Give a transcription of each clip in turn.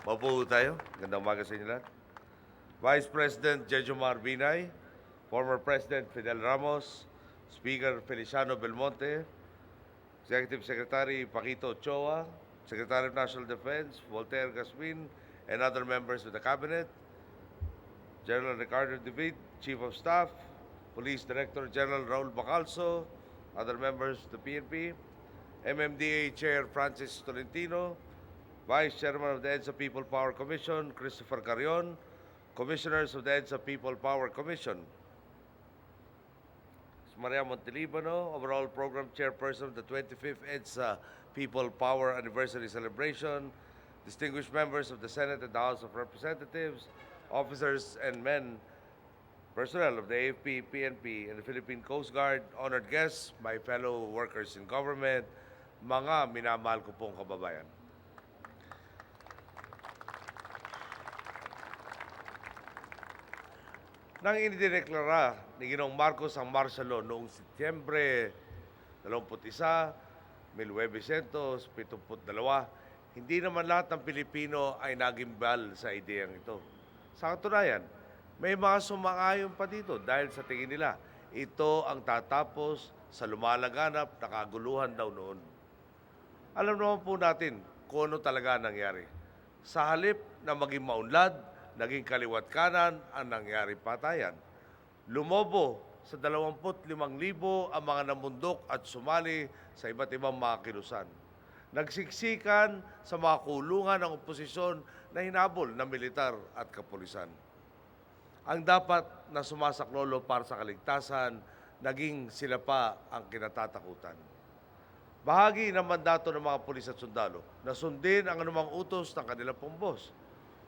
Maupo tayo. Gandang umaga sa inyo lahat. Vice President Jejomar Binay, former President Fidel Ramos, Speaker Feliciano Belmonte, Executive Secretary Paquito Ochoa, Secretary of National Defense Voltaire Gasmin, and other members of the Cabinet, General Ricardo David, Chief of Staff, Police Director General Raul Bacalso, other members of the PNP, MMDA Chair Francis Tolentino, Vice Chairman of the EDSA People Power Commission, Christopher Carrion, Commissioners of the EDSA People Power Commission, Maria Montelibano, overall Program Chairperson of the 25th EDSA People Power Anniversary Celebration, distinguished members of the Senate and the House of Representatives, officers and men, personnel of the AFP, PNP, and the Philippine Coast Guard, honored guests, my fellow workers in government, mga minamahal ko pong kababayan. Nang inideklara ni Ginoong Marcos ang martial law noong Setyembre 21, 1972, hindi naman lahat ng Pilipino ay nagimbal sa ideyang ito. Sa katunayan, may mga sumang-ayon pa dito dahil sa tingin nila, ito ang tatapos sa lumalaganap na kaguluhan daw noon. Alam naman po natin kung ano talaga nangyari. Sa halip na maging maunlad, naging kaliwat kanan ang nangyari patayan. Lumobo sa 25,000 ang mga namundok at sumali sa iba't ibang mga kilusan. Nagsiksikan sa mga kulungan ng oposisyon na hinabol ng militar at kapulisan. Ang dapat na sumasaklolo para sa kaligtasan, naging sila pa ang kinatatakutan. Bahagi ng mandato ng mga pulis at sundalo na sundin ang anumang utos ng kanilang pong boss.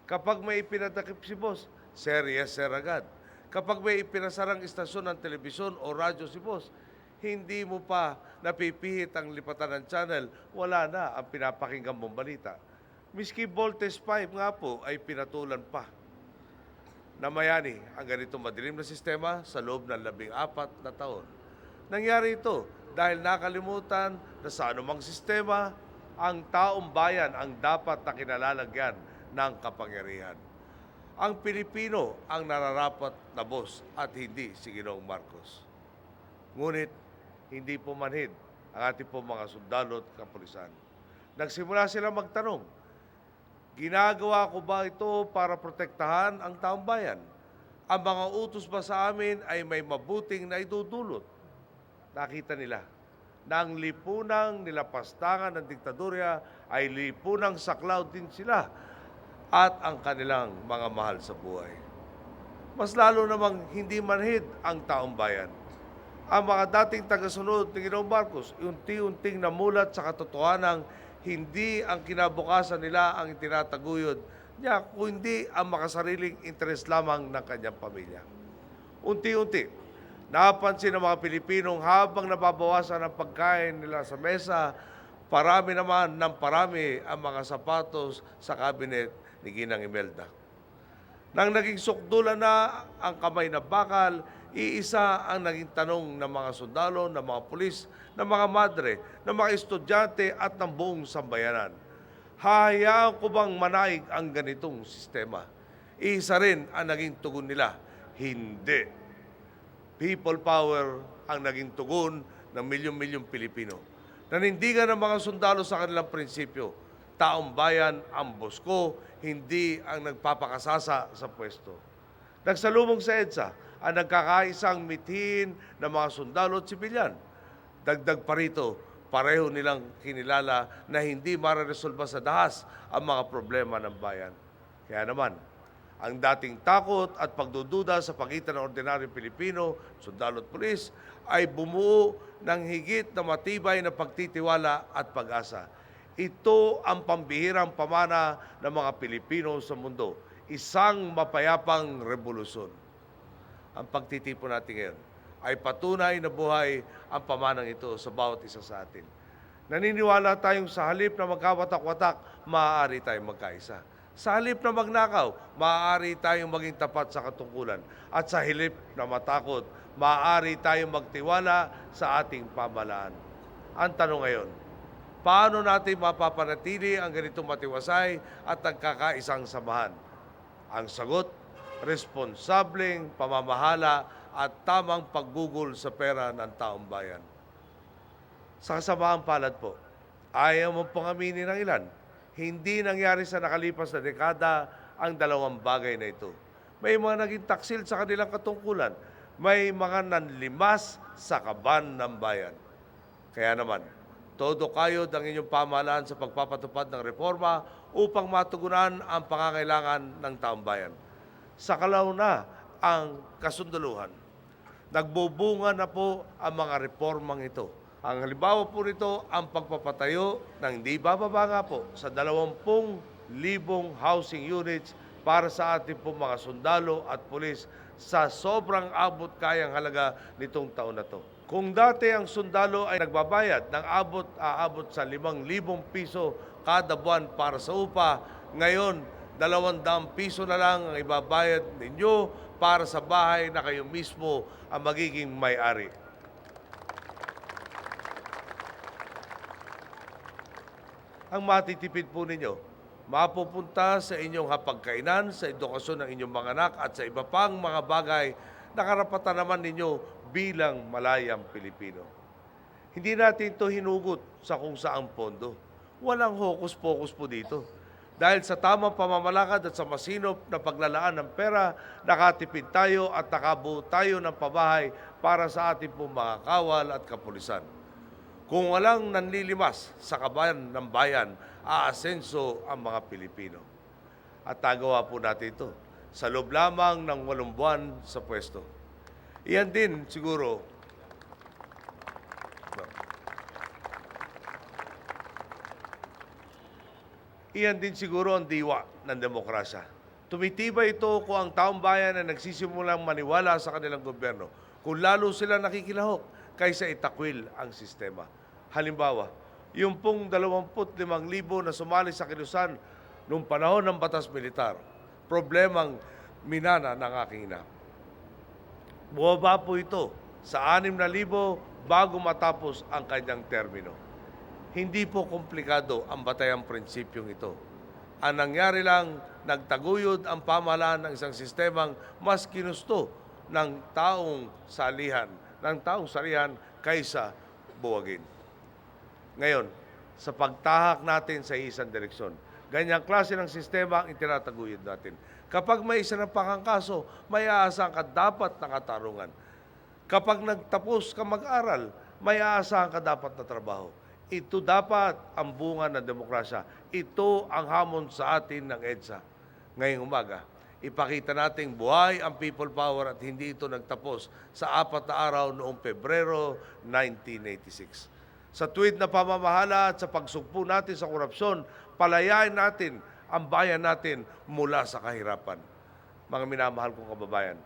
Kapag may ipinatakip si boss, sir, yes, sir agad. Kapag may ipinasarang istasyon ng telebisyon o radyo si boss, hindi mo pa napipihit ang lipatan ng channel, wala na ang pinapakinggan mong balita. Miski voltage 5 nga po ay pinatulan pa. Namayani ang ganitong madilim na sistema sa loob ng 14 na taon. Nangyari ito dahil nakalimutan na sa anumang sistema, ang taong bayan ang dapat na kinalalagyan ng kapangyarihan. Ang Pilipino ang nararapat na boss at hindi si Ginoong Marcos. Ngunit hindi pumanhid ang ating po mga sundalo at kapulisan. Nagsimula sila magtanong, ginagawa ko ba ito para protektahan ang taong bayan? Ang mga utos ba sa amin ay may mabuting na idudulot? Nakita nila na ang lipunang nilapastangan ng diktadorya ay lipunang saklaw din sila at ang kanilang mga mahal sa buhay. Mas lalo namang hindi manhid ang taong bayan. Ang mga dating tagasunod ni Ginoong Marcos, unti-unting namulat sa katotohanang hindi ang kinabukasan nila ang itinataguyod niya, kundi ang makasariling interes lamang ng kanyang pamilya. Unti-unti, napansin ng mga Pilipinong habang nababawasan ang pagkain nila sa mesa, parami naman ng parami ang mga sapatos sa kabinet ni Ginang Imelda. Nang naging sukdulan na ang kamay na bakal, iisa ang naging tanong ng mga sundalo, ng mga pulis, ng mga madre, ng mga estudyante at ng buong sambayanan. Hahayaan ko bang manaig ang ganitong sistema? Iisa rin ang naging tugon nila, hindi. People power ang naging tugon ng milyong-milyong Pilipino. Nanindigan ng mga sundalo sa kanilang prinsipyo, taong bayan ang boss ko, hindi ang nagpapakasasa sa pwesto. Nagsalubong sa EDSA ang nagkakaisang mithin ng mga sundalo at sibilyan. Dagdag pa rito, pareho nilang kinilala na hindi mararesolba sa dahas ang mga problema ng bayan. Kaya naman, ang dating takot at pagdududa sa pagitan ng ordinaryong Pilipino, sundalo at pulis, ay bumuo ng higit na matibay na pagtitiwala at pag-asa. Ito ang pambihirang pamana ng mga Pilipino sa mundo, isang mapayapang revolusyon. Ang pagtitipon natin ngayon ay patunay na buhay ang pamanang ito sa bawat isa sa atin. Naniniwala tayong sa halip na magkawatak-watak, maaari tayong magkaisa. Sa halip na magnakaw, maaari tayong maging tapat sa katungkulan. At sa halip na matakot, maaari tayong magtiwala sa ating pamahalaan. Ang tanong ngayon, Paano natin mapapanatili ang ganitong matiwasay at nagkakaisang samahan? Ang sagot, responsableng pamamahala at tamang paggugol sa pera ng taong bayan. Sa kasamaang palad po, ayaw mo pong aminin ng ilan, hindi nangyari sa nakalipas na dekada ang dalawang bagay na ito. May mga naging taksil sa kanilang katungkulan, may mga nanlimas sa kaban ng bayan. Kaya naman, todo kayod ang inyong pamahalaan sa pagpapatupad ng reforma upang matugunan ang pangangailangan ng taong bayan. Sakalaw na ang kasundaluhan. Nagbubunga na po ang mga reformang ito. Ang halimbawa po nito ang pagpapatayo ng hindi bababa nga po sa 20,000 housing units para sa ating po mga sundalo at pulis sa sobrang abot kayang halaga nitong taon na to. Kung dati ang sundalo ay nagbabayad ng aabot sa 5,000 piso kada buwan para sa upa, ngayon 200 piso na lang ang ibabayad ninyo para sa bahay na kayo mismo ang magiging may-ari. Ang matitipid po ninyo, mapupunta sa inyong hapagkainan, sa edukasyon ng inyong mga anak at sa iba pang mga bagay na karapatan naman ninyo bilang malayang Pilipino. Hindi natin ito hinugot sa kung saang pondo. Walang hokus-pokus po dito. Dahil sa tamang pamamalakad at sa masinop na paglalaan ng pera, nakatipid tayo at nakabuo tayo ng pabahay para sa ating pong mga kawal at kapulisan. Kung walang nanlilimas sa kabayan ng bayan, aasenso ang mga Pilipino. At nagawa po natin ito sa loob lamang ng 8 buwan sa pwesto. Iyan din siguro, ang diwa ng demokrasya. Tumitibay ito kung ang taong bayan na nagsisimulang maniwala sa kanilang gobyerno, kung lalo sila nakikilahok kaysa itakwil ang sistema. Halimbawa, yung pong 25,000 na sumali sa kilusan noong panahon ng batas militar, problemang minana ng aking ina. Bumaba po ito sa 6,000 bago matapos ang kanyang termino. Hindi po komplikado ang batayang prinsipyong ito. Ang nangyari lang, nagtaguyod ang pamahalaan ng isang sistemang mas ginusto ng taong salihan kaysa buwagin. Ngayon, sa pagtahak natin sa isang direksyon, ganyang klase ng sistema ang itinataguyod natin. Kapag may isa ng pangangkaso, may aasahan ka dapat na katarungan. Kapag nagtapos ka mag-aral, may aasahan ka dapat na trabaho. Ito dapat ang bunga ng demokrasya. Ito ang hamon sa atin ng EDSA. Ngayong umaga, ipakita nating buhay ang people power at hindi ito nagtapos sa 4 na araw noong Pebrero 1986. Sa tuwid na pamamahala at sa pagsugpo natin sa korupsyon, palayain natin ang bayan natin mula sa kahirapan. Mga minamahal kong kababayan,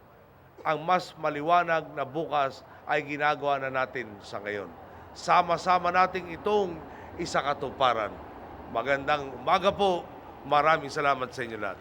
ang mas maliwanag na bukas ay ginagawa na natin sa ngayon. Sama-sama nating itong isakatuparan. Magandang umaga po. Maraming salamat sa inyo lahat.